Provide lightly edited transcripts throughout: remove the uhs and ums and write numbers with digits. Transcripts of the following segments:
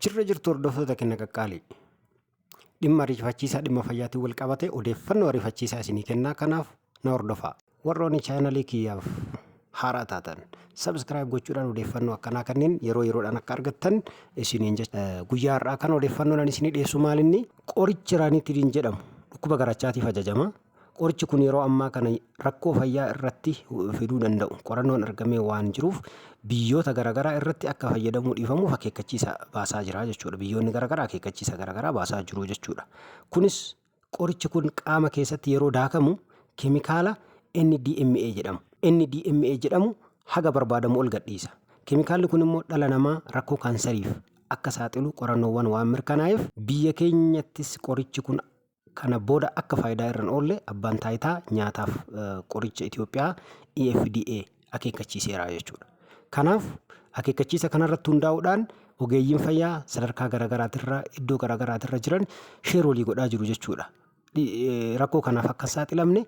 Jirra jirtu hordoftoota keenya qaqqaalii. Dhimma ariifachiisaa dhimma fayyaatiin wal qabate odeeffannoo ariifachiisaa isinii kennaa kanaaf na hordofaa. Warroonni chaanalii kiyyaaf haaraa taatan subscribe gochuudhaan odeeffannoo akkanaa kanneen yeroo yeroodhaan akka argattan isiniin jecha. Guyyaa har'aa kan odeeffannoodhaan isinii dhiyeessu maalinni qorichi raaniitidin jedhamu dhukkuba garachaatiif ajajama. Qorichi kun yeroo ammaa kana rakkoo fayyaa irratti fiduu danda'u qorannoon argamee waan jiruuf biyyoota garaagaraa irratti akka fayyadamuu dhiifamuuf akeekkachiisa baasaa jira jechuudha. Biyyoonni garaagaraa akeekkachiisa garaagaraa baasaa jiru jechuudha. Kunis qorichi kun qaama keessatti yeroo daakamu keemikaala NDMA jedhamu. NDMA jedhamu haga barbaadamu ol gadhiisa. Keemikaalli kun immoo dhala namaa rakkoo kaansariif akka saaxilu qorannoowwan waan mirkanaa'eef biyya keenyattis qorichi kun kana booda akka faayidaa irraan oolle abbaan taayitaa nyaataaf qoricha Itoophiyaa EFDA akeekkachiiseera jechuudha. Kanaaf akeekkachiisa kanarratti hundaa'uudhaan ogeeyyiin fayyaa sadarkaa garaagaraatirra iddoo garaagaraatirra jiran sheeroolii godhaa jiru jechuudha. Rakkoo kanaaf akka saaxilamne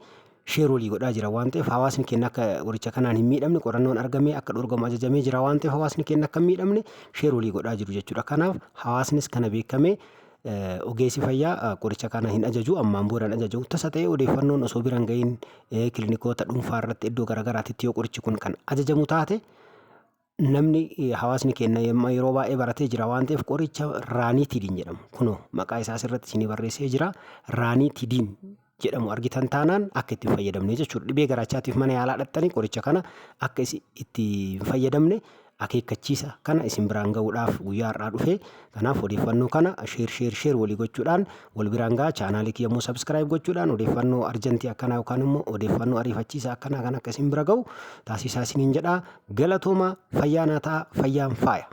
sheeroolii godhaa jira waan ta'eef hawaasni keenya akka qoricha kanaan hin miidhamne qorannoon argamee akka dhorgamu ajajamee jira waan ta'eef hawaasni keenya akka hin miidhamne sheeroolii godhaa jiru jechuudha. Kanaaf hawaasnis kana beekamee ogeessi fayyaa qoricha kana hin ajaju ammaan boodaan ajaju tasa ta'ee odeeffannoon osoo biraan ga'iin kiliinikoota dhuunfaa irratti iddoo garaagaraatti yoo qorichi kun kan ajajamu taate namni hawaasni keenya yeroo baay'ee baratee jira waan ta'eef qoricha raaniitidin jedhamu kunoo maqaa isaas irratti isinii barreessee jira raaniitidin jedhamu argitan taanaan akka itti fayyadamne jechuudha. Dhibee garaachaatiif mana yaalaa dhaqxanii qoricha kana akka itti fayyadamne akeekkachiisa kana isin biraan ga'uudhaaf guyyaa har'aa dhufe. Kanaaf odeeffannoo kana sheer walii gochuudhaan wal biraan ga'a. Chaanaalii kiyya immoo subscribe gochuudhaan odeeffannoo arjantii akkanaa yookaan immoo odeeffannoo ariifachiisaa akkanaa kan akka isin bira ga'u taasisaa isiniin jedhaa. Galatooma fayyaa naa ta'a fayyaan faaya.